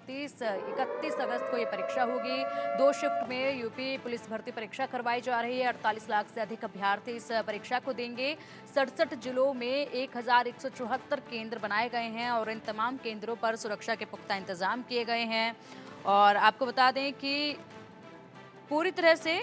31 अगस्त को ये परीक्षा होगी। 2 शिफ्ट में यूपी पुलिस भर्ती परीक्षा करवाई जा रही है। 48 लाख से अधिक अभ्यर्थी इस परीक्षा को देंगे। 67 जिलों में 1174 केंद्र बनाए गए हैं और इन तमाम केंद्रों पर सुरक्षा के पुख्ता इंतजाम किए गए हैं। और आपको बता दें कि पूरी तरह से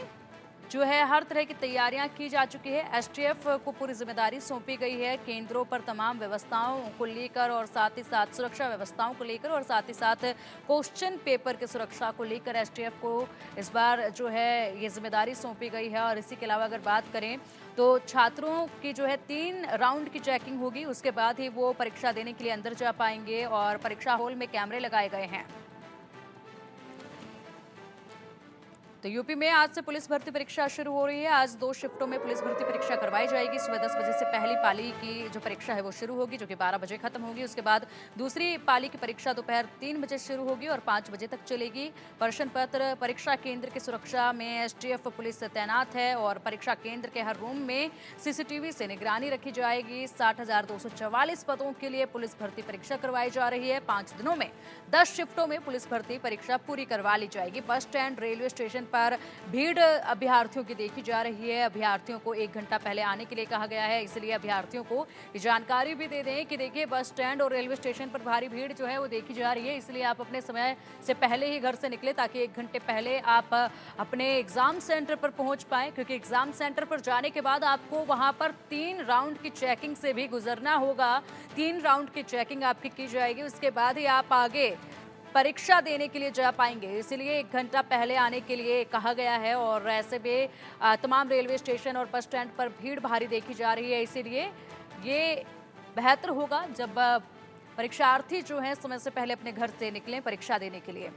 जो है हर तरह की तैयारियां की जा चुकी है। एसटीएफ को पूरी जिम्मेदारी सौंपी गई है केंद्रों पर तमाम व्यवस्थाओं को लेकर और साथ ही साथ सुरक्षा व्यवस्थाओं को लेकर और साथ ही साथ क्वेश्चन पेपर की सुरक्षा को लेकर एसटीएफ को इस बार जो है ये जिम्मेदारी सौंपी गई है। और इसी के अलावा अगर बात करें तो छात्रों की जो है 3 राउंड की चेकिंग होगी, उसके बाद ही वो परीक्षा देने के लिए अंदर जा पाएंगे और परीक्षा हॉल में कैमरे लगाए गए हैं। तो यूपी में आज से पुलिस भर्ती परीक्षा शुरू हो रही है। आज 2 शिफ्टों में पुलिस भर्ती परीक्षा करवाई जाएगी। सुबह 10 बजे से पहली पाली की जो परीक्षा है वो शुरू होगी, जो कि 12 बजे खत्म होगी। उसके बाद दूसरी पाली की परीक्षा दोपहर 3 बजे शुरू होगी और 5 बजे तक चलेगी। प्रश्न पत्र परीक्षा केंद्र की सुरक्षा में एसटीएफ पुलिस तैनात है और परीक्षा केंद्र के हर रूम में सीसीटीवी से निगरानी रखी जाएगी। 60,244 पदों के लिए पुलिस भर्ती परीक्षा करवाई जा रही है। 5 दिनों में 10 शिफ्टों में पुलिस भर्ती परीक्षा पूरी करवा ली जाएगी। बस स्टैंड, रेलवे स्टेशन पर भीड़ अभ्यर्थियों की देखी जा रही है। अभ्यर्थियों को 1 घंटा पहले आने के लिए कहा गया है, इसलिए अभ्यर्थियों को जानकारी भी दे दें कि देखिए बस स्टैंड और रेलवे स्टेशन पर भारी भीड़ जो है वो देखी जा रही है, इसलिए आप अपने समय से पहले ही घर से निकले ताकि 1 घंटे पहले आप अपने एग्जाम सेंटर पर पहुंच पाए, क्योंकि एग्जाम सेंटर पर जाने के बाद आपको वहां पर 3 राउंड की चेकिंग से भी गुजरना होगा। 3 राउंड की चेकिंग आपकी की जाएगी, उसके बाद ही आप आगे परीक्षा देने के लिए जा पाएंगे। इसलिए 1 घंटा पहले आने के लिए कहा गया है और ऐसे में तमाम रेलवे स्टेशन और बस स्टैंड पर भीड़ भारी देखी जा रही है। इसीलिए ये बेहतर होगा जब परीक्षार्थी जो हैं समय से पहले अपने घर से निकलें परीक्षा देने के लिए।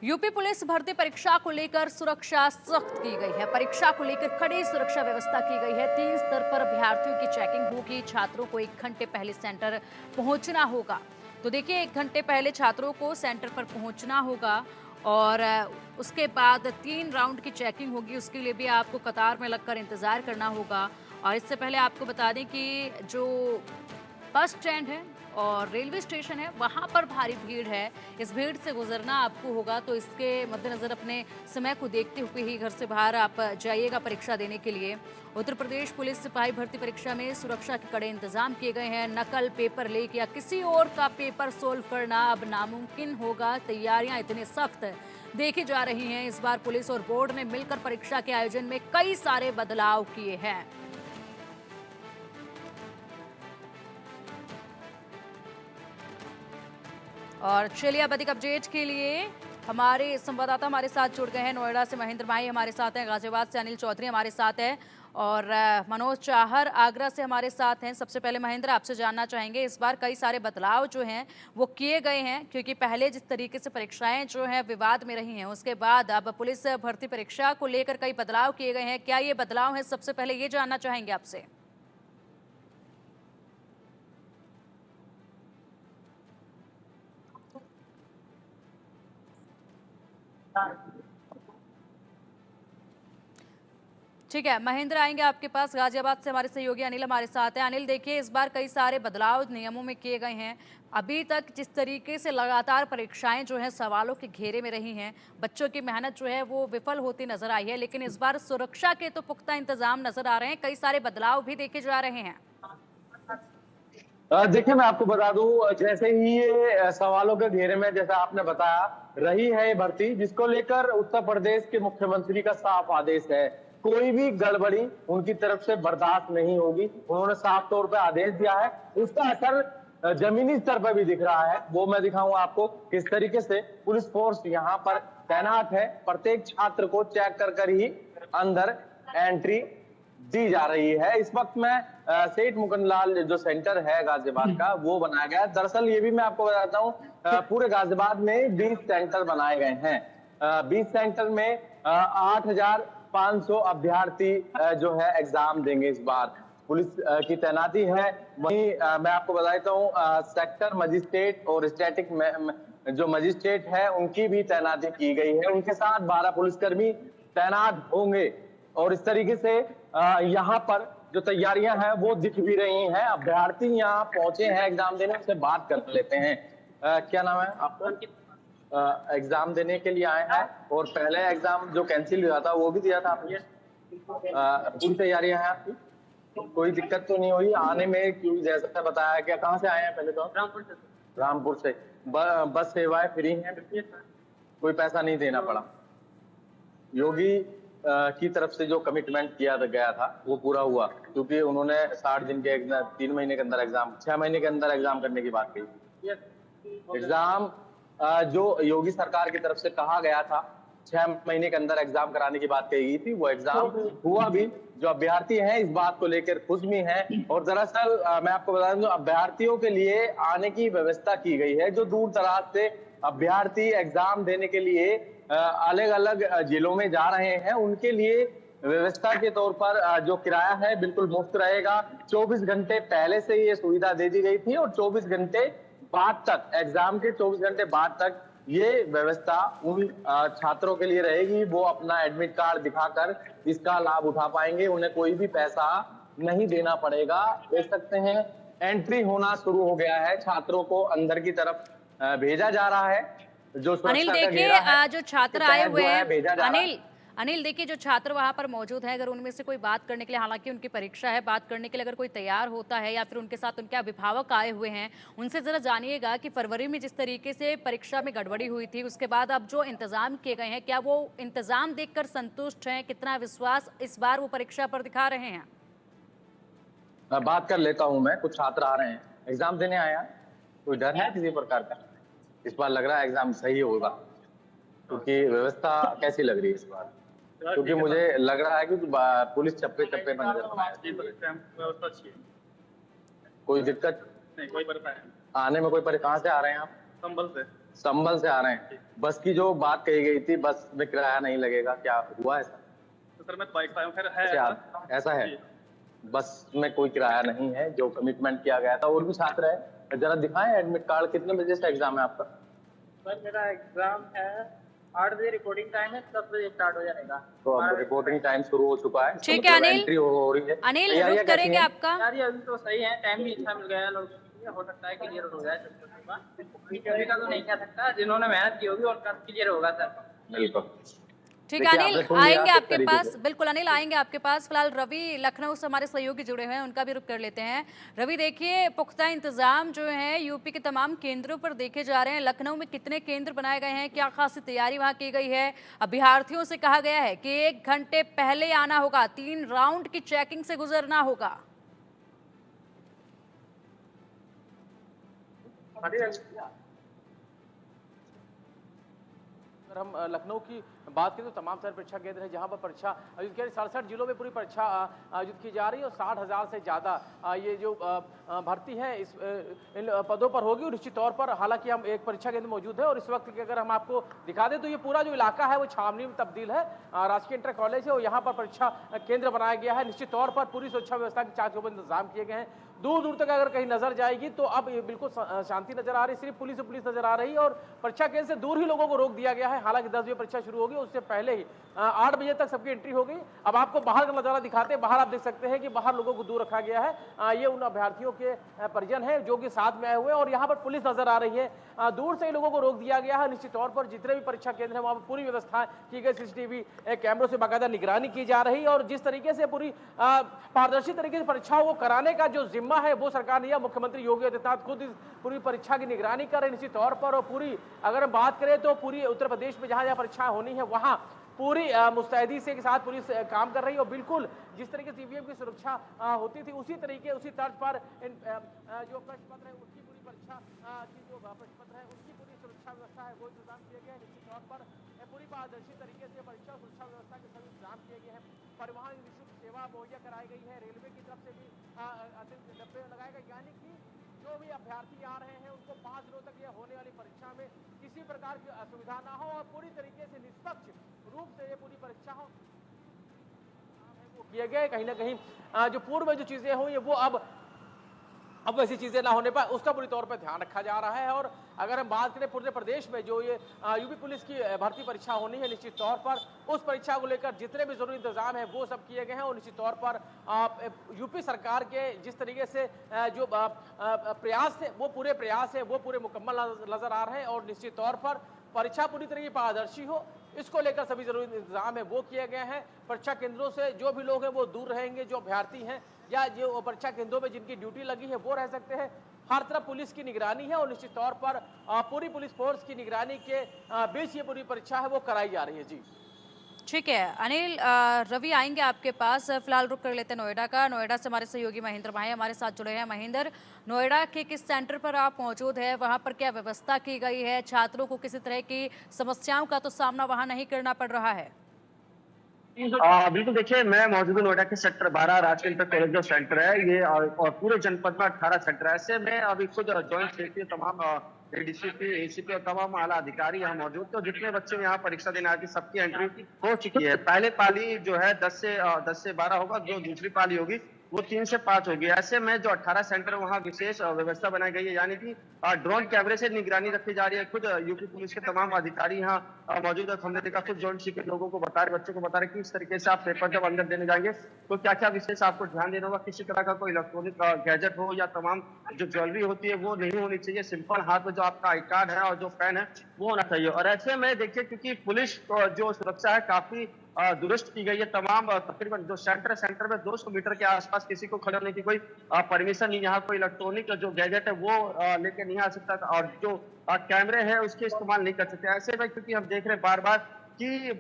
यूपी पुलिस भर्ती परीक्षा को लेकर सुरक्षा सख्त की गई है। परीक्षा को लेकर कड़ी सुरक्षा व्यवस्था की गई है। 3 स्तर पर अभ्यर्थियों की चेकिंग होगी। छात्रों को 1 घंटे पहले सेंटर पहुंचना होगा। तो देखिए 1 घंटे पहले छात्रों को सेंटर पर पहुंचना होगा और उसके बाद 3 राउंड की चेकिंग होगी। उसके लिए भी आपको कतार में लगकर इंतजार करना होगा। और इससे पहले आपको बता दें कि जो बस स्टैंड है और रेलवे स्टेशन है वहां पर भारी भीड़ है। इस भीड़ से गुजरना आपको होगा, तो इसके मद्देनजर अपने समय को देखते हुए ही घर से बाहर आप जाइएगा परीक्षा देने के लिए। उत्तर प्रदेश पुलिस सिपाही भर्ती परीक्षा में सुरक्षा के कड़े इंतजाम किए गए हैं। नकल, पेपर लीक या किसी और का पेपर सोल्व करना अब नामुमकिन होगा। तैयारियां इतनी सख्त देखी जा रही हैं। इस बार पुलिस और बोर्ड ने मिलकर परीक्षा के आयोजन में कई सारे बदलाव किए हैं। और चलिए अब अधिक अपडेट के लिए हमारे संवाददाता हमारे साथ जुड़ गए हैं। नोएडा से महेंद्र भाई हमारे साथ हैं, गाजियाबाद से अनिल चौधरी हमारे साथ हैं और मनोज चाहर आगरा से हमारे साथ हैं। सबसे पहले महेंद्र आपसे जानना चाहेंगे, इस बार कई सारे बदलाव जो हैं वो किए गए हैं, क्योंकि पहले जिस तरीके से परीक्षाएं जो हैं विवाद में रही हैं, उसके बाद अब पुलिस भर्ती परीक्षा को लेकर कई बदलाव किए गए हैं। क्या ये बदलाव हैं, सबसे पहले ये जानना चाहेंगे आपसे। ठीक है महेंद्र, आएंगे आपके पास। गाजियाबाद से हमारे सहयोगी अनिल हमारे साथ हैं। अनिल देखिए इस बार कई सारे बदलाव नियमों में किए गए हैं। अभी तक जिस तरीके से लगातार परीक्षाएं जो हैं सवालों के घेरे में रही हैं, बच्चों की मेहनत जो है वो विफल होती नजर आई है, लेकिन इस बार सुरक्षा के तो पुख्ता इंतजाम नजर आ रहे हैं, कई सारे बदलाव भी देखे जा रहे हैं। देखिए मैं आपको बता दूं, जैसे ही ये सवालों के घेरे में जैसा आपने बताया रही है ये भर्ती, जिसको लेकर उत्तर प्रदेश के मुख्यमंत्री का साफ आदेश है, कोई भी गड़बड़ी उनकी तरफ से बर्दाश्त नहीं होगी। उन्होंने साफ तौर पे आदेश दिया है। उसका असर जमीनी स्तर पर भी दिख रहा है। वो मैं दिखाऊंगा आपको किस तरीके से पुलिस फोर्स यहाँ पर तैनात है। प्रत्येक छात्र को चेक कर ही अंदर एंट्री दी जा रही है। इस वक्त में सेठ मुकंदलाल जो सेंटर है गाजियाबाद का वो बनाया गया है। दरअसल ये भी मैं आपको बताता हूँ, पूरे गाजियाबाद में 20 सेंटर बनाए गए हैं। 20 सेंटर में 8,500 अभ्यर्थी जो है एग्जाम देंगे इस बार। पुलिस की तैनाती है। वहीं मैं आपको बता देता हूँ, सेक्टर मजिस्ट्रेट और स्टैटिक जो मजिस्ट्रेट है उनकी भी तैनाती की गई है। उनके साथ 12 पुलिसकर्मी तैनात होंगे और इस तरीके से यहाँ पर जो तैयारियां हैं वो दिख भी रही हैं। अभ्यर्थी यहाँ पहुंचे हैं एग्जाम देने, से बात कर लेते हैं। क्या नाम है आपका? एग्जाम देने के लिए आए हैं और पहले एग्जाम जो कैंसिल हुआ था वो भी दिया था आपने? पूरी तैयारियां हैं आपकी? कोई दिक्कत तो नहीं हुई आने में? क्योंकि जैसा बताया कि कहाँ से आए हैं पहले तो? रामपुर से। बस सेवाएं फ्री हैं? कोई पैसा नहीं देना पड़ा? योगी की तरफ से जो कमिटमेंट किया गया था वो पूरा हुआ, क्योंकि उन्होंने 60 दिन के 3 महीने के अंदर एग्जाम, 6 महीने के अंदर एग्जाम करने की बात कही। एग्जाम जो योगी सरकार की तरफ से कहा गया था 6 महीने के अंदर एग्जाम कराने की बात कही गई थी, वो एग्जाम हुआ भी। जो अभ्यर्थी हैं इस बात को लेकर खुश भी हैं। और दरअसल मैं आपको बता दूं, अभ्यर्थियों के लिए आने की व्यवस्था की गई है। जो दूर दराज से अभ्यर्थी एग्जाम देने के लिए अलग अलग जिलों में जा रहे हैं, उनके लिए व्यवस्था के तौर पर जो किराया है बिल्कुल मुफ्त रहेगा। 24 घंटे पहले से ये सुविधा दे दी गई थी और 24 घंटे बाद तक, एग्जाम के 24 घंटे बाद तक ये व्यवस्था उन छात्रों के लिए रहेगी। वो अपना एडमिट कार्ड दिखाकर इसका लाभ उठा पाएंगे, उन्हें कोई भी पैसा नहीं देना पड़ेगा। देख सकते हैं एंट्री होना शुरू हो गया है, छात्रों को अंदर की तरफ भेजा जा रहा है। जो अनिल सुरक्षा का देखिए, घेरा है जो के छात्र आए तहत हुए जो है हैं, भेजा जा रहा है। अनिल अनिल देखिए, जो छात्र वहां पर मौजूद हैं, अगर उनमें से कोई बात करने के लिए, हालांकि उनकी परीक्षा है, बात करने के लिए अगर कोई तैयार होता है या फिर उनके साथ उनके अभिभावक आए हुए हैं, उनसे जरा जानिएगा कि फरवरी में जिस तरीके से परीक्षा में गड़बड़ी हुई थी, उसके बाद अब जो इंतजाम किए गए हैं, क्या वो इंतजाम देखकर संतुष्ट हैं? कितना विश्वास इस बार वो परीक्षा पर दिखा रहे हैं? बात कर लेता हूं मैं। कुछ छात्र आ रहे हैं, एग्जाम देने आए हैं। कोई डर है किसी प्रकार का? इस बार लग रहा है एग्जाम सही होगा, क्योंकि व्यवस्था कैसी लग रही है इस बार? क्योंकि मुझे लग रहा है कि पुलिस चप्पे चप्पे बन व्यवस्था अच्छी है, कोई दिक्कत नहीं कोई परेशानी। आने में? कोई कहाँ से आ रहे हैं आप? संभल से। संभल से आ रहे हैं। बस की जो बात कही गई थी, बस में किराया नहीं लगेगा, क्या हुआ ऐसा? तो सर मैं तो बाइक से आया हूँ, खैर है ऐसा है? बस में कोई किराया नहीं है, जो कमिटमेंट किया गया था। और भी छात्र है, जरा दिखाएं एडमिट कार्ड। कितने बजे से एग्जाम है आपका? सर मेरा एग्जाम है 8 बजे, रिपोर्टिंग टाइम है, 10 बजे स्टार्ट हो जाएगा। तो अब रिपोर्टिंग टाइम शुरू हो चुका है, ठीक है अनिल। एंट्री हो रही है। अनिल तैयारियां रुक कैसी करेंगे हैं? आपका। यार ये अभी तो सही है, टाइम भी अच्छा मिल गया है लोगों के लिए, हो सकता है क्लियर हो जाए किसी का, तो नहीं कह सकता। जिन्होंने मेहनत की होगी उनका क्लियर होगा सर। बिल्कुल। ठीक है देखिए, अनिल, आपने सुन लिया आएंगे किस आपके तरीके पास, से। बिल्कुल अनिल आएंगे आपके पास। फिलहाल रवि लखनऊ से हमारे सहयोगी जुड़े हुए हैं, उनका भी रुख कर लेते हैं। रवि देखिए, पुख्ता इंतजाम जो है यूपी के तमाम केंद्रों पर देखे जा रहे हैं। लखनऊ में कितने केंद्र बनाए गए हैं, क्या खासी तैयारी वहां की गई है? अभ्यर्थियों से कहा गया है कि 1 घंटे पहले आना होगा, 3 राउंड की चेकिंग से गुजरना होगा। अगर हम लखनऊ की बात करें तो तमाम सारे परीक्षा केंद्र हैं जहां पर परीक्षा आयोजित की 67 जिलों में पूरी परीक्षा आयोजित की जा रही है और 60,000 से ज़्यादा ये जो भर्ती है इस इन पदों पर होगी। और निश्चित तौर पर हालांकि हम एक परीक्षा केंद्र मौजूद है और इस वक्त की अगर हम आपको दिखा दें तो ये पूरा जो इलाका है वो छावनी में तब्दील है। राजकीय इंटर कॉलेज है और यहाँ पर परीक्षा केंद्र बनाया गया है। निश्चित तौर पर पूरी सुरक्षा व्यवस्था के चाक चौबंद इंतजाम किए गए हैं। दूर दूर तक अगर कहीं नजर जाएगी तो अब ये बिल्कुल शांति नजर आ रही है, सिर्फ पुलिस नजर आ रही है और परीक्षा केंद्र से दूर ही लोगों को रोक दिया गया है। हालांकि 10 बजे परीक्षा शुरू होगी, उससे पहले ही 8 बजे तक सबकी एंट्री हो गई। अब आपको बाहर का नजारा दिखाते हैं। बाहर आप देख सकते हैं कि बाहर लोगों को दूर रखा गया है। ये उन अभ्यर्थियों के परिजन हैं जो कि साथ में आए हुए हैं और यहाँ पर पुलिस नजर आ रही है। दूर से ही लोगों को रोक दिया गया है। निश्चित तौर पर जितने भी परीक्षा केंद्र है वहां पर पूरी व्यवस्था की गई, CCTV कैमरों से बाकायदा निगरानी की जा रही है और जिस तरीके से पूरी पारदर्शी तरीके से परीक्षाओं को कराने का जो जिम्मा है वो सरकार ने, मुख्यमंत्री योगी आदित्यनाथ खुद इस पूरी परीक्षा की निगरानी कर रहे हैं। निश्चित तौर पर और पूरी अगर हम बात करें तो पूरी उत्तर प्रदेश में जहां जहां परीक्षाएं होनी है वहां पूरी मुस्तैदी से के साथ पुलिस काम कर रही है और बिल्कुल जिस तरीके से ईवीएम की सुरक्षा होती थी उसी तरीके उसी तर्ज पर जो प्रश्न पत्र है उसकी पूरी परीक्षा की जो प्रश्न पत्र है उसकी पूरी सुरक्षा व्यवस्था है वो इंतजाम किए गए हैं। निश्चित तौर पर पूरी पारदर्शी तरीके से परीक्षा और सुरक्षा व्यवस्था के सभी इंतजाम किए गए हैं। परिवहन निःशुल्क सेवा मुहैया कराई गई है। रेलवे की तरफ से भी अतिरिक्त डब्बे लगाए गए, यानी कि जो भी अभ्यर्थी आ रहे हैं उनको 5 दिनों तक ये होने वाली परीक्षा में किसी प्रकार की असुविधा ना हो और पूरी तरीके से निष्पक्ष रूप से ये पूरी परीक्षा हो वो किए गए। कहीं ना कहीं जो पूर्व में जो चीजें हुई वो अब अब वैसी चीजें ना होने पर उसका बुरी तौर पर ध्यान रखा जा रहा है। और अगर हम बात करें पूरे प्रदेश में जो ये यूपी पुलिस की भर्ती परीक्षा होनी है, निश्चित तौर पर उस परीक्षा को लेकर जितने भी जरूरी इंतजाम है वो सब किए गए हैं। और निश्चित तौर पर यूपी सरकार के जिस तरीके से जो प्रयास थे वो पूरे प्रयास है वो पूरे मुकम्मल नजर आ रहे हैं। और निश्चित तौर पर परीक्षा पूरी तरीके पारदर्शी हो इसको लेकर सभी जरूरी इंतजाम है वो किए गए हैं। परीक्षा केंद्रों से जो भी लोग हैं वो दूर रहेंगे, जो अभ्यर्थी हैं या जो परीक्षा केंद्रों में जिनकी ड्यूटी लगी है वो रह सकते हैं। हर तरफ पुलिस की निगरानी है और निश्चित तौर पर पूरी पुलिस फोर्स की निगरानी के बीच ये पूरी परीक्षा है वो कराई जा रही है। जी ठीक है अनिल, रवि आएंगे आपके पास। फिलहाल रुक कर लेते हैं नोएडा का। नोएडा से हमारे सहयोगी महेंद्र भाई हमारे साथ जुड़े हैं। महेंद्र, नोएडा के किस सेंटर पर आप मौजूद है, वहां पर क्या व्यवस्था की गई है? छात्रों को किसी तरह की समस्याओं का तो सामना वहां नहीं करना पड़ रहा है? बिल्कुल, देखिए मैं मौजूद हूँ नोएडा के सेक्टर 12 राजकीय इंटर कॉलेज जो सेंटर है ये, और पूरे जनपद में 18 सेक्टर है। ऐसे में अभी खुद ज्वाइंट सेक्रेटरी तमाम एडीसीपी एसीपी और तमाम आला अधिकारी यहाँ मौजूद थे। तो जितने बच्चे यहाँ परीक्षा देने आए थे सबकी एंट्री हो चुकी है। पहले पाली जो है 10 से 12 होगा, जो दूसरी पाली होगी वो 3 से 5 होगी। ऐसे में जो 18 सेंटर वहाँ विशेष व्यवस्था बनाई गई है, यानी कि ड्रोन कैमरे से निगरानी रखी जा रही है। खुद यूपी पुलिस के तमाम अधिकारी यहाँ मौजूद है। हमने देखा खुद जॉइंट सीपी लोगों को बता रहे, बच्चों को बता रहे कि इस तरीके से आप पेपर जब अंदर देने जाएंगे तो क्या क्या विशेष आपको ध्यान देना होगा। किसी तरह का कोई इलेक्ट्रॉनिक गैजेट हो या तमाम जो ज्वेलरी होती है वो नहीं होनी चाहिए। सिंपल हाथ में जो आपका आई कार्ड है और जो पेन है वो होना चाहिए। और ऐसे में देखिए क्योंकि पुलिस जो सुरक्षा है काफी दुरुस्त की गई है। तमाम तकरीबन जो सेंटर में 200 मीटर के आसपास किसी को खड़े होने की कोई परमिशन नहीं। यहाँ कोई इलेक्ट्रॉनिक जो गैजेट है वो लेके नहीं आ सकता और जो कैमरे हैं उसके इस्तेमाल नहीं कर सकते। ऐसे में क्योंकि हम देख रहे हैं बार बार ये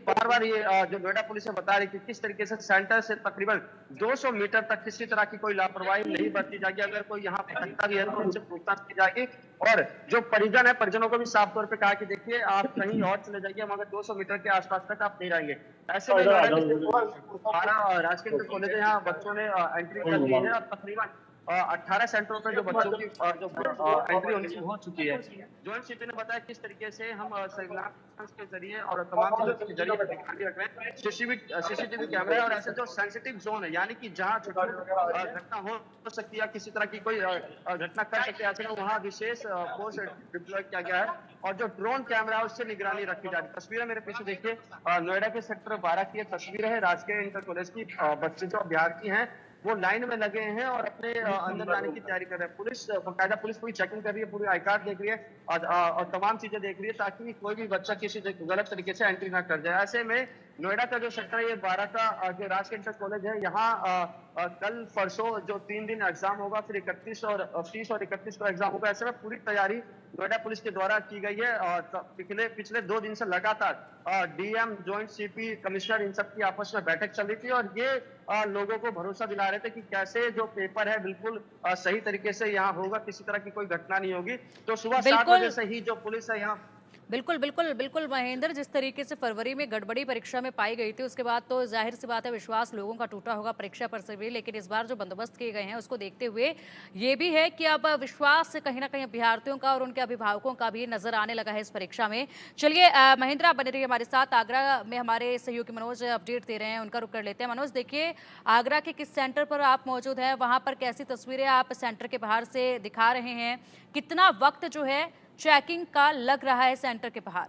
जो नोएडा पुलिस है बता रही कि किस तरीके से सेंटर से तकरीबन 200 मीटर तक किसी तरह की कोई लापरवाही नहीं बरती जाएगी। अगर कोई यहाँ भटकता भी है तो उनसे पूछताछ की जाएगी। और जो परिजन है परिजनों को भी साफ तौर पे कहा कि देखिए आप कहीं और चले जाइए, मगर 200 मीटर के आसपास तक आप नहीं रहेंगे। ऐसे में राजकीय कॉलेज है यहाँ बच्चों ने एंट्री कर ली है और तकरीबन 18 सेंटरों पर जो बच्चों की जो एंट्री होनी हो चुकी है। जॉइंट सीपी ने बताया किस तरीके से हम सर्विलांस के जरिए और तमाम चीजों के जरिए निगरानी रख रहे हैं। सीसीटीवी कैमरे और ऐसे जो सेंसिटिव जोन है, यानी कि जहाँ घटना हो सकती है, किसी तरह की कोई घटना कर सकती है, ऐसे में वहाँ विशेष फोर्स डिप्लॉय किया गया है। और जो ड्रोन कैमरा है उससे निगरानी रखी जा रही है। तस्वीरें मेरे पीछे देखिए, नोएडा के सेक्टर 12 की तस्वीर है। राजकीय इंटर कॉलेज की बच्चे जो अभ्यर्थी हैं वो लाइन में लगे हैं और अपने अंदर जाने की तैयारी कर रहे हैं। पुलिस बाकायदा पुलिस पूरी चेकिंग कर रही है, पूरी आई कार्ड देख रही है और तमाम चीजें देख रही है ताकि कोई भी बच्चा किसी गलत तरीके से एंट्री ना कर जाए। ऐसे में नोएडा का जो सेक्टर है ये 12 का जो राजकीय इंटर कॉलेज है, यहाँ कल परसों जो 3 दिन एग्जाम होगा, फिर 30 और 31 को एग्जाम होगा। ऐसे में पूरी तैयारी नोएडा पुलिस के द्वारा की गई है। और पिछले 2 दिन से लगातार डीएम, जॉइंट सीपी, कमिश्नर इन सब की आपस में बैठक चल रही थी और ये लोगों को भरोसा दिला रहे थे कि कैसे जो पेपर है बिल्कुल सही तरीके से यहाँ होगा, किसी तरह की कोई घटना नहीं होगी। तो सुबह 7 बजे से ही जो पुलिस है यहाँ बिल्कुल महेंद्र, जिस तरीके से फरवरी में गड़बड़ी परीक्षा में पाई गई थी उसके बाद तो जाहिर सी बात है विश्वास लोगों का टूटा होगा परीक्षा पर से भी। लेकिन इस बार जो बंदोबस्त किए गए हैं उसको देखते हुए ये भी है कि अब विश्वास कहीं ना कहीं अभ्यर्थियों का और उनके अभिभावकों का भी नजर आने लगा है इस परीक्षा में। चलिए महेंद्र, आप बने रहिए हमारे साथ। आगरा में हमारे सहयोगी मनोज अपडेट दे रहे हैं, उनका रुख कर लेते हैं। मनोज, देखिए आगरा के किस सेंटर पर आप मौजूद हैं, वहां पर कैसी तस्वीरें आप सेंटर के बाहर से दिखा रहे हैं, कितना वक्त जो है चेकिंग का लग रहा है सेंटर के बाहर?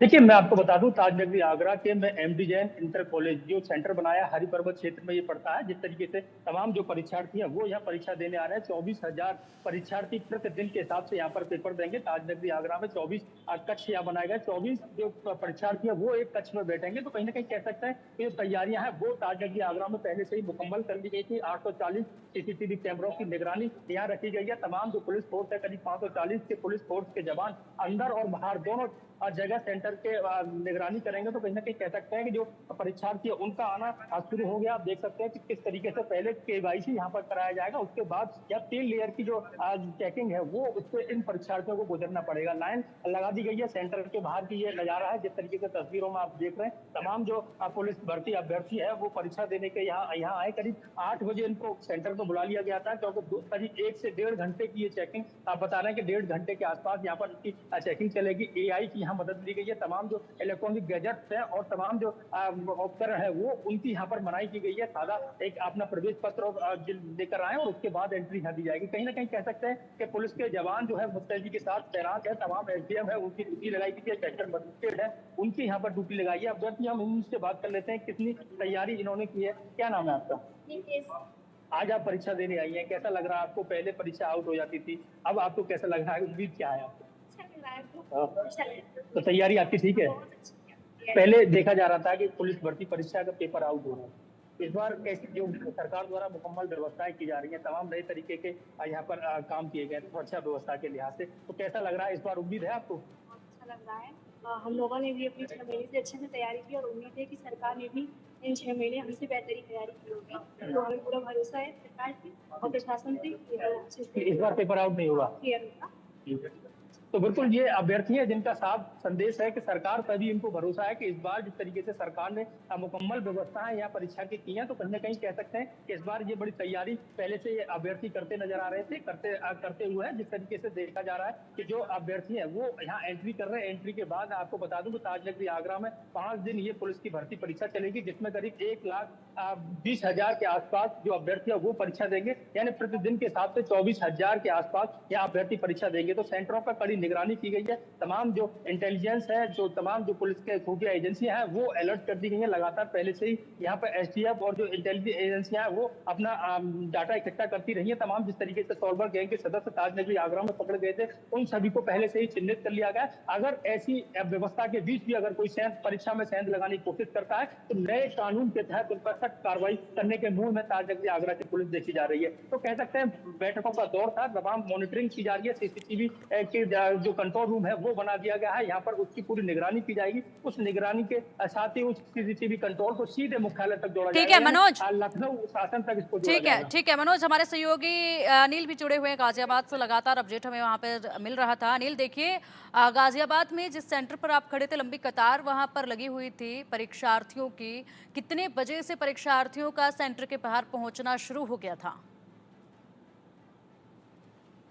देखिए मैं आपको बता दूं, ताजनगरी आगरा के में एमडी जैन इंटर कॉलेज जो सेंटर बनाया हरि पर्वत क्षेत्र में ये पड़ता है। जिस तरीके से तमाम जो परीक्षार्थी हैं वो यहाँ परीक्षा देने आ रहे हैं, 24,000 परीक्षार्थी प्रतिदिन के हिसाब से यहाँ पर पेपर देंगे। ताजनगरी आगरा में 24 कक्ष यहाँ बनाए गए, 24 जो परीक्षार्थी है वो एक कक्ष में बैठेंगे। तो कहीं ना कहीं कह सकते हैं कि जो तैयारियां हैं वो ताजनगरी आगरा में पहले से ही मुकम्मल कर ली गई थी। 840 सीसीटीवी कैमरों की निगरानी यहाँ रखी गई है। तमाम जो पुलिस फोर्स है, करीब 540 के पुलिस फोर्स के जवान अंदर और बाहर दोनों जगह सेंटर के निगरानी करेंगे। तो कहीं ना कहीं कह सकते हैं कि जो परीक्षार्थी है उनका आना शुरू हो गया। आप देख सकते हैं कि किस तरीके से पहले केवाईसी यहाँ पर कराया जाएगा, उसके बाद या 3 लेयर की जो चेकिंग है वो उससे इन परीक्षार्थियों को गुजरना पड़ेगा। लाइन लगा दी गई है सेंटर के बाहर की, ये नजारा है जिस तरीके से तस्वीरों में आप देख रहे हैं। तमाम जो पुलिस भर्ती अभ्यर्थी है वो परीक्षा देने के यहाँ आए। करीब 8 बजे इनको सेंटर पर बुला लिया गया था, क्योंकि करीब 1 से 1.5 घंटे की ये चेकिंग आप बता रहे हैं कि 1.5 घंटे के आसपास यहाँ पर इनकी चेकिंग चलेगी। AI की यहाँ मदद ली गई है। तमाम जो इलेक्ट्रॉनिक गैजेट्स हैं और तमाम जो उपकरण है वो उनकी यहाँ पर मनाही की गई है। सादा एक अपना प्रवेश पत्र लेकर आए और उसके बाद एंट्री यहाँ दी जाएगी। कहीं ना कहीं कह सकते हैं कि पुलिस के जवान जो है मुस्तैदी के साथ तैनात है, तमाम एसडीएम है उनकी ड्यूटी लगाई गई है, सेक्टर मजिस्ट्रेट है उनकी यहाँ पर ड्यूटी लगाई है। अब हम उनसे बात कर लेते हैं कितनी तैयारी इन्होंने की है। क्या नाम है आपका? आज आप परीक्षा देने आई हैं, कैसा लग रहा है आपको? पहले परीक्षा आउट हो जाती थी, अब आपको कैसा लग रहा है? उम्मीद क्या है आपको? तो तैयारी आपकी ठीक है? पहले देखा जा रहा था कि पुलिस भर्ती परीक्षा का पेपर आउट हो रहा है, इस बार कैसी जो सरकार द्वारा मुकम्मल व्यवस्थाएं की जा रही हैं, तमाम नए तरीके के यहाँ पर काम किए गए सुरक्षा व्यवस्था के लिहाज से, तो कैसा लग रहा है इस बार? उम्मीद है आपको? अच्छा लग रहा है। हम लोगों ने भी अपनी 6 महीने से अच्छे से तैयारी की और उम्मीद है कि सरकार ने भी इन 6 महीने हमसे बेहतरीन तैयारी की होगी। तो हमें पूरा भरोसा है सरकार पे और प्रशासन पे। इस बार पेपर आउट नहीं होगा? क्लियर होगा। तो बिल्कुल ये अभ्यर्थी है जिनका साफ संदेश है कि सरकार पर भी इनको भरोसा है कि इस बार जिस तरीके से सरकार ने मुकम्मल व्यवस्थाएं यहाँ परीक्षा की की हैं, तो कहीं ना कहीं कह सकते हैं कि इस बार ये बड़ी तैयारी पहले से ये अभ्यर्थी करते नजर आ रहे थे, करते हुए हैं। जिस तरीके से देखा जा रहा है कि जो अभ्यर्थी है वो यहाँ एंट्री कर रहे हैं। एंट्री के बाद आपको बता दूं कि ताजनगरी आगरा में 5 दिन ये पुलिस की भर्ती परीक्षा चलेगी, जिसमें करीब 1,20,000 के आसपास जो अभ्यर्थी है वो परीक्षा देंगे, यानी प्रतिदिन के हिसाब से 24,000 के आसपास यहाँ अभ्यर्थी परीक्षा देंगे। तो सेंटरों पर कड़ी निगरानी की गई है। तमाम जो इंटेलिजेंस है, जो तमाम जो पुलिस के खुफिया एजेंसियां हैं वो अलर्ट कर दी गई हैं। लगातार पहले से ही यहाँ पर एसटीएफ और जो इंटेलिजेंस एजेंसियां हैं वो अपना डाटा इकट्ठा करती रही है। तमाम जिस तरीके से सॉल्वर गैंग के सदस्य ताजनगरी आगरा में पकड़े गए थे, उन सभी को पहले से ही चिन्हित कर लिया गया। अगर ऐसी व्यवस्था के बीच भी अगर कोई परीक्षा में सेंध लगाने की कोशिश करता है तो नए कानून के तहत उन पर सख्त कार्रवाई करने के मुंह में ताजनगरी आगरा की पुलिस देखी जा रही है। तो कह सकते हैं बैठकों का दौर था, तमाम मॉनिटरिंग की जा रही है। सीसीटीवी के जो कंट्रोल रूम है वो बना दिया गया है, यहाँ पर उसकी पूरी निगरानी की जाएगी। उस निगरानी के साथ ही उस सीसीटीवी कंट्रोल को सीधे मुख्यालय तक जोड़ा ठीक है मनोज, लखनऊ शासन तक इसको ठीक है मनोज। हमारे सहयोगी अनिल भी जुड़े हुए हैं गाजियाबाद से, लगातार अपडेट हमें वहां पे मिल रहा था। अनिल देखिए, गाजियाबाद में जिस सेंटर पर आप खड़े थे लंबी कतार वहां पर लगी हुई थी परीक्षार्थियों की, कितने बजे से परीक्षार्थियों का सेंटर के बाहर पहुंचना शुरू हो गया था?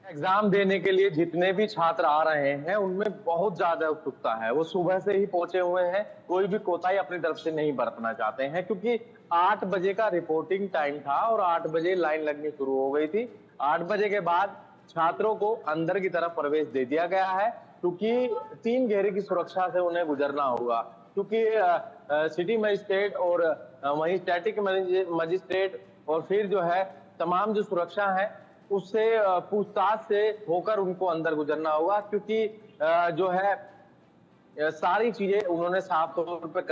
एग्जाम देने के लिए जितने भी छात्र आ रहे हैं उनमें बहुत ज्यादा उत्सुकता है। वो सुबह से ही पहुंचे हुए हैं, कोई भी कोताही अपनी तरफ से नहीं बरतना चाहते हैं, क्योंकि 8 बजे का रिपोर्टिंग टाइम था और 8 बजे लाइन लगनी शुरू हो गई थी। 8 बजे के बाद छात्रों को अंदर की तरफ प्रवेश दे दिया गया है, क्योंकि 3 घेरे की सुरक्षा से उन्हें गुजरना होगा। क्योंकि सिटी मजिस्ट्रेट और वहीं स्टैटिक मजिस्ट्रेट और फिर जो है तमाम जो सुरक्षा है उससे पूछताछ से होकर उनको अंदर गुजरना होगा, क्योंकि जो है सारी चीजें उन्होंने साफ तौर पे